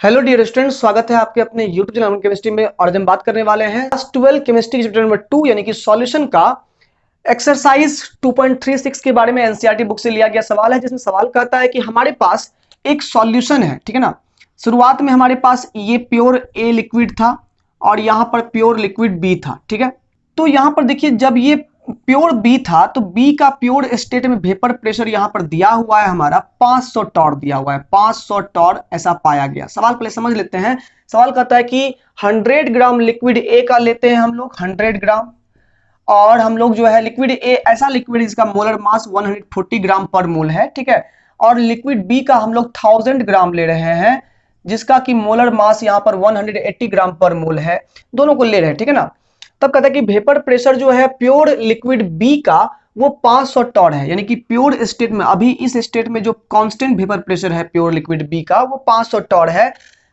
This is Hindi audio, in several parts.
हेलो डियर स्टूडेंट्स, स्वागत है आपके अपने यूट्यूब चैनल केमिस्ट्री में। और आज हम बात करने वाले हैं क्लास 12 केमिस्ट्री चैप्टर नंबर 2 यानी कि सॉल्यूशन का एक्सरसाइज 2.36 के बारे में एनसीईआरटी बुक से लिया गया सवाल है, जिसमें सवाल कहता है कि हमारे पास एक सॉल्यूशन है, ठीक है ना। शुरुआत में हमारे पास ये प्योर ए लिक्विड था और यहाँ पर प्योर लिक्विड बी था, ठीक है। तो यहाँ पर देखिए, जब ये प्योर बी था तो बी का प्योर स्टेट में वेपर प्रेशर यहां पर दिया हुआ है, हमारा 500 टॉर दिया हुआ है, 500 टॉर ऐसा पाया गया। सवाल पहले समझ लेते हैं। सवाल कहता है कि 100 ग्राम लिक्विड ए का लेते हैं हम लोग 100 ग्राम, और हम लोग जो है लिक्विड ए ऐसा लिक्विड जिसका मोलर मास 140 ग्राम पर मोल है, ठीक है। और लिक्विड बी का हम लोग 1000 ग्राम ले रहे हैं, जिसका कि मोलर मास यहां पर 180 ग्राम पर मोल है। दोनों को ले रहे हैं, ठीक है ना। तब कहता है कि वेपर प्रेशर जो है प्योर लिक्विड बी का वो 500 टॉर है, यानी कि प्योर स्टेट में, अभी इस स्टेट में जो कांस्टेंट वेपर प्रेशर है प्योर लिक्विड बी का वो 500 टॉर है।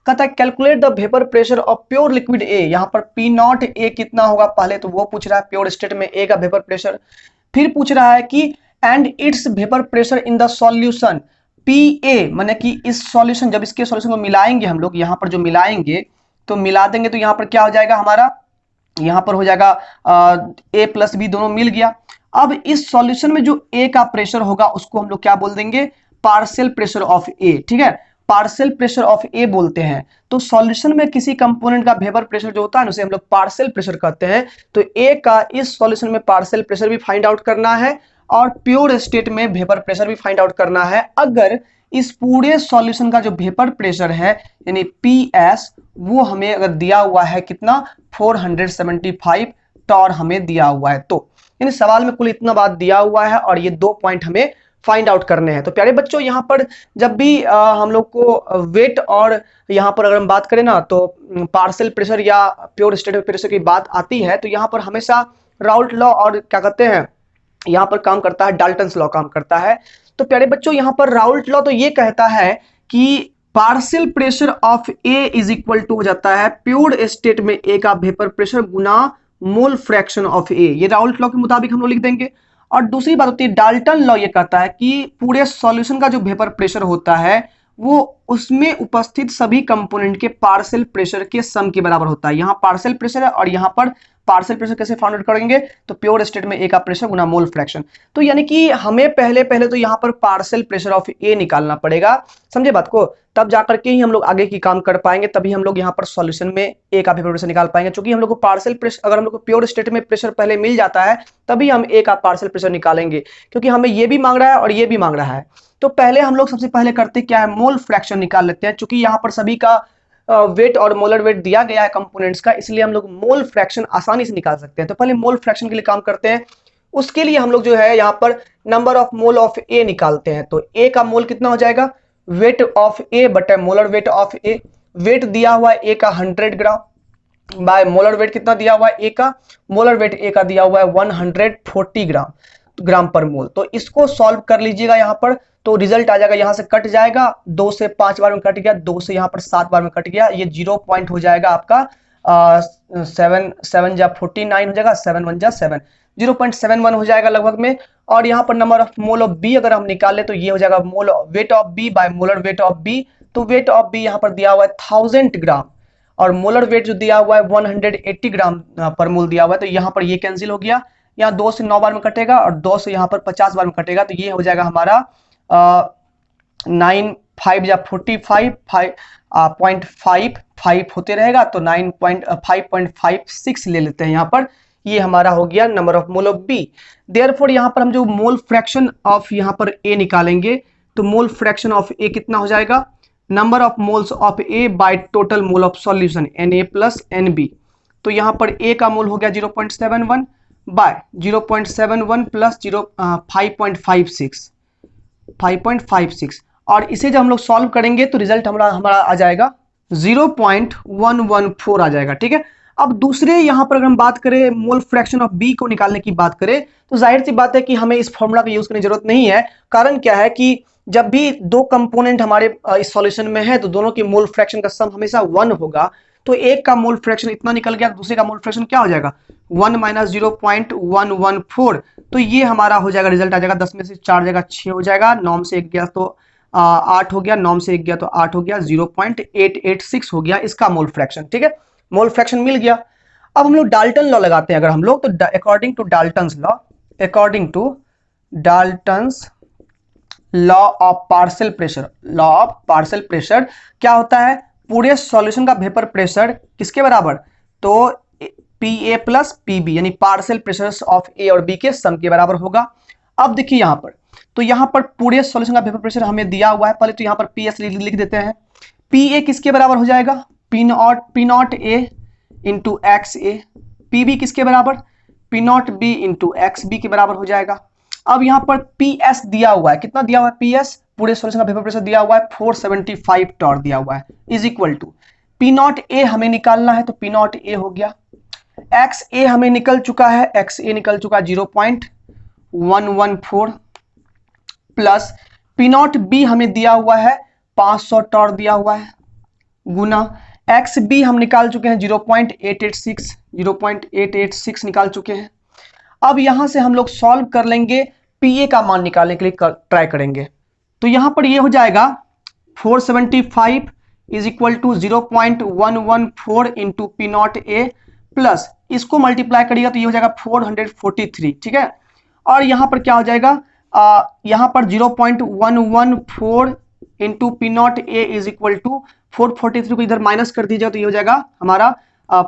कहता है calculate the vapour pressure of pure liquid A. यहाँ पर पी नॉट ए कितना होगा पहले तो वो पूछ रहा है, प्योर स्टेट में ए का वेपर प्रेशर। फिर पूछ रहा है कि and it's vapour pressure in the solution P A, माने कि इस सॉल्यूशन, जब इसके सॉल्यूशन को मिलाएंगे हम लोग, यहाँ पर जो मिलाएंगे तो मिला देंगे तो यहाँ पर क्या हो जाएगा हमारा, यहां पर हो जाएगा ए प्लस बी दोनों मिल गया। अब इस सॉल्यूशन में जो ए का प्रेशर होगा उसको हम लोग क्या बोल देंगे, पार्शियल प्रेशर ऑफ ए, ठीक है। पार्शियल प्रेशर ऑफ ए बोलते हैं। तो सॉल्यूशन में किसी कंपोनेंट का वेपर प्रेशर जो होता है उसे हम लोग पार्शियल प्रेशर कहते हैं। तो ए का इस सॉल्यूशन में पार्शियल प्रेशर भी फाइंड आउट करना है और प्योर स्टेट में वेपर प्रेशर भी फाइंड आउट करना है। अगर इस पूरे सॉल्यूशन का जो वेपर प्रेशर है यानी पीएस वो हमें अगर दिया हुआ है कितना 475 टॉर हमें दिया हुआ है, तो यानी सवाल में कुल इतना बात दिया हुआ है और ये 2 पॉइंट हमें फाइंड आउट करने हैं। तो प्यारे बच्चों, यहाँ पर जब भी हम लोग को वेट और यहाँ पर अगर हम बात करें ना तो पार्शियल प्रेशर या प्योर स्टेट प्रेशर की बात आती है तो यहाँ पर हमेशा राउल्ट लॉ और क्या कहते हैं यहाँ पर काम करता है, डाल्टन्स लॉ काम करता है। तो प्यारे बच्चों, यहाँ पर राउल्ट लॉ तो ये कहता है कि partial pressure of A is equal to हो जाता है प्योर स्टेट में ए का वेपर प्रेशर गुना मोल फ्रैक्शन ऑफ ए। ये राउल्ट लॉ के मुताबिक हम लोग लिख देंगे। और दूसरी बात होती है डाल्टन लॉ, ये कहता है कि पूरे सॉल्यूशन का जो वेपर प्रेशर होता है वो उसमें उपस्थित सभी कंपोनेंट के पार्शियल प्रेशर के सम के बराबर होता है। यहाँ पार्शियल प्रेशर है और यहाँ पर पार्शियल प्रेशर कैसे फाइंड आउट करेंगे, तो प्योर स्टेट में ए का प्रेशर गुना मोल फ्रैक्शन। तो यानी कि हमें पहले तो यहाँ पर पार्शियल प्रेशर ऑफ ए निकालना पड़ेगा, समझे बात को। तब जाकर के ही हम लोग आगे की काम कर पाएंगे, तभी हम लोग यहाँ पर सॉल्यूशन में ए का वेपर प्रेशर निकाल पाएंगे। क्योंकि हम लोग को पार्शियल प्रेशर, अगर हम लोग को प्योर स्टेट में प्रेशर पहले मिल जाता है तभी हम ए का पार्शियल प्रेशर निकालेंगे, क्योंकि हमें ये भी मांग रहा है और ये भी मांग रहा है। तो पहले हम लोग सबसे पहले करते क्या है, मोल फ्रैक्शन निकाल लेते हैं। चूंकि यहाँ पर सभी का वेट और मोलर वेट दिया गया है कंपोनेंट्स का, इसलिए हम लोग मोल फ्रैक्शन आसानी से निकाल सकते हैं। तो पहले मोल फ्रैक्शन के लिए काम करते हैं। उसके लिए हम लोग जो है यहाँ पर नंबर ऑफ मोल ऑफ ए निकालते हैं। तो ए का मोल कितना हो जाएगा, वेट ऑफ ए बटे molar weight of A. Weight दिया हुआ है ए का 100 ग्राम बाय मोलर वेट कितना दिया हुआ है ए का, मोलर वेट ए का दिया हुआ है 140 ग्राम पर मोल। तो इसको सॉल्व कर लीजिएगा यहाँ पर, तो रिजल्ट आ जाएगा, यहां से कट जाएगा, 2 से 5 बार में कट गया, 2 से यहां पर 7 बार में कट गया, ये 0 पॉइंट हो जाएगा आपका 7 जा 49 हो जाएगा, 7 1 जा 7, 0.71 हो जाएगा लगभग में। और यहाँ पर number of mole of B अगर हम निकाल ले तो ये हो जाएगा mole weight of B by molar weight of B. तो वेट ऑफ बी यहाँ पर दिया हुआ है 1000 ग्राम और मोलर वेट जो दिया हुआ है 180 ग्राम पर मोल दिया हुआ है। तो यहाँ पर ये कैंसिल हो गया, यहाँ 2 से 9 बार में कटेगा और 2 से यहाँ पर 50 बार में कटेगा। तो ये हो जाएगा हमारा 9 5 या 45 5.55 होते रहेगा, तो 5.56 ले लेते हैं यहाँ पर। ये हमारा हो गया number of mole of B. Therefore यहाँ पर हम जो मोल फ्रैक्शन ऑफ यहाँ पर ए निकालेंगे तो मोल फ्रैक्शन ऑफ ए कितना हो जाएगा, number of moles of A by total mole of solution Na plus Nb। तो यहाँ पर ए का मोल हो गया 0.71 बाय 0.71 प्लस 5.56 और इसे जब हम लोग सॉल्व करेंगे तो रिजल्ट हमारा आ जाएगा 0.114 आ जाएगा, ठीक है। अब दूसरे यहाँ पर अगर हम बात करें मोल फ्रैक्शन ऑफ बी को निकालने की बात करें तो जाहिर सी बात है कि हमें इस फॉर्मूला का यूज करने की जरूरत नहीं है। कारण क्या है कि जब भी दो कंपोनेंट हमारे इस सॉल्यूशन में है तो दोनों की मोल फ्रैक्शन का सम हमेशा 1 होगा। तो एक का मोल फ्रैक्शन इतना निकल गया, दूसरे का मोल फ्रैक्शन क्या हो जाएगा 1 माइनस 0.114। तो ये हमारा हो जाएगा, रिजल्ट आ जाएगा 10 में से 4 जगह 6 हो जाएगा, 9 में से 1 गया तो 8 हो गया, 9 से 1 गया तो 8 हो गया, 0.886 हो गया इसका मोल फ्रैक्शन। ठीक है, मोल फ्रैक्शन मिल गया। अब हम लोग डाल्टन लॉ लगाते हैं अगर हम लोग, तो according to Dalton's law, according to Dalton's law of partial pressure, law of partial pressure क्या होता है, पूरे सॉल्यूशन का वेपर प्रेशर किसके बराबर, तो P A plus P B, यानी पार्शियल प्रेशर ऑफ ए और बी के सम के बराबर होगा। अब देखिए यहां पर, तो यहां पर पूरे सॉल्यूशन का वेपर प्रेशर हमें दिया हुआ है, पहले तो यहां पर पी एस लिख देते हैं। पी ए किसके बराबर हो जाएगा, P naught A into X A, P B किसके बराबर, P naught B into X B के बराबर हो जाएगा। अब यहां पर पी एस दिया हुआ है, कितना दिया हुआ है, पी एस पूरे सॉल्यूशन का वेपर प्रेशर दिया हुआ है 475 टॉर दिया हुआ है, is equal to P naught A हमें निकालना है, तो पी नॉट ए हो गया, एक्स ए हमें निकल चुका है, एक्स ए निकल चुका है 0.114 प्लस पी नॉट बी हमें दिया हुआ है 500 टॉर दिया हुआ है, गुना एक्स बी हम निकाल चुके हैं 0.886 निकाल चुके हैं। अब यहां से हम लोग सॉल्व कर लेंगे, पी ए का मान निकालने के लिए ट्राई करेंगे। तो यहां पर ये हो जाएगा 475 is equal to 0.114 into P naught A plus इसको मल्टीप्लाई करिएगा तो ये हो जाएगा 443। ठीक है, और यहां पर क्या हो जाएगा, यहां पर 0.114 into P naught A is equal to 443 को इधर माइनस कर दीजिएगा तो ये हो जाएगा हमारा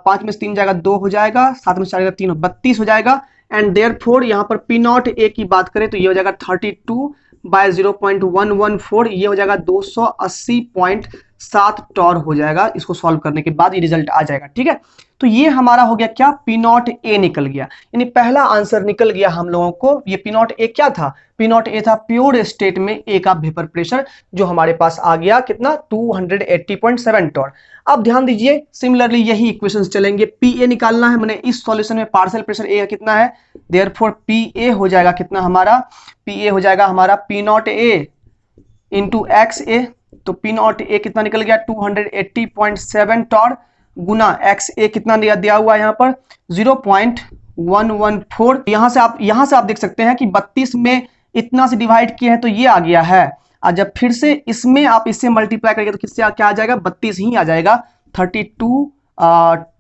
5 में से 3 जाएगा 2 हो जाएगा, 7 में से 4 जाएगा 3, 32 हो जाएगा। एंड देयरफॉर यहाँ पर पी नॉट ए की बात करें तो ये हो जाएगा 32 बाय 0.114, ये हो जाएगा 280.7 टॉर हो जाएगा। इसको सॉल्व करने के बाद ये रिजल्ट आ जाएगा। ठीक है, तो ये हमारा हो गया क्या, पी नॉट ए निकल गया, यानी पहला आंसर निकल गया हम लोगों को। ये पी नॉट ए क्या था, पी नॉट ए था प्योर स्टेट में ए का वेपर प्रेशर, जो हमारे पास आ गया कितना 280.7 टॉर। अब ध्यान दीजिए, सिमिलरली यही इक्वेशंस चलेंगे, पी ए निकालना है, मैंने इस सॉल्यूशन में पार्शियल प्रेशर ए कितना है, देयरफॉर पी ए हो जाएगा कितना हमारा, पी ए हो जाएगा हमारा P naught A into X A, तो पी नॉट ए कितना निकल गया 280.7 टॉर, गुना एक्स ए कितना दिया हुआ है यहाँ पर 0.114। यहां से आप देख सकते हैं कि 32 में इतना से डिवाइड किए हैं तो ये आ गया है, और जब फिर से इसमें आप इससे मल्टीप्लाई करेंगे तो किससे क्या आ जाएगा, 32 ही आ जाएगा, 32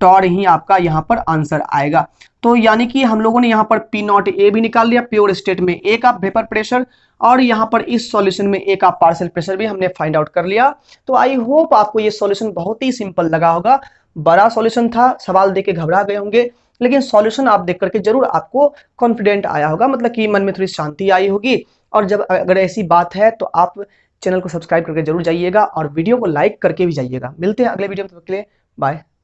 टॉर ही आपका यहाँ पर आंसर आएगा। तो यानी कि हम लोगों ने यहाँ पर पी नॉट ए भी निकाल लिया, प्योर स्टेट में ए का वेपर प्रेशर, और यहाँ पर इस सॉल्यूशन में ए का पार्शियल प्रेशर भी हमने फाइंड आउट कर लिया। तो आई होप आपको ये सॉल्यूशन बहुत ही सिंपल लगा होगा। बड़ा सॉल्यूशन था, सवाल देख के घबरा गए होंगे, लेकिन सॉल्यूशन आप देख करके जरूर आपको कॉन्फिडेंट आया होगा, मतलब कि मन में थोड़ी शांति आई होगी। और जब अगर ऐसी बात है तो आप चैनल को सब्सक्राइब करके जरूर जाइएगा और वीडियो को लाइक करके भी जाइएगा। मिलते हैं अगले वीडियो में, तब तक के लिए बाय।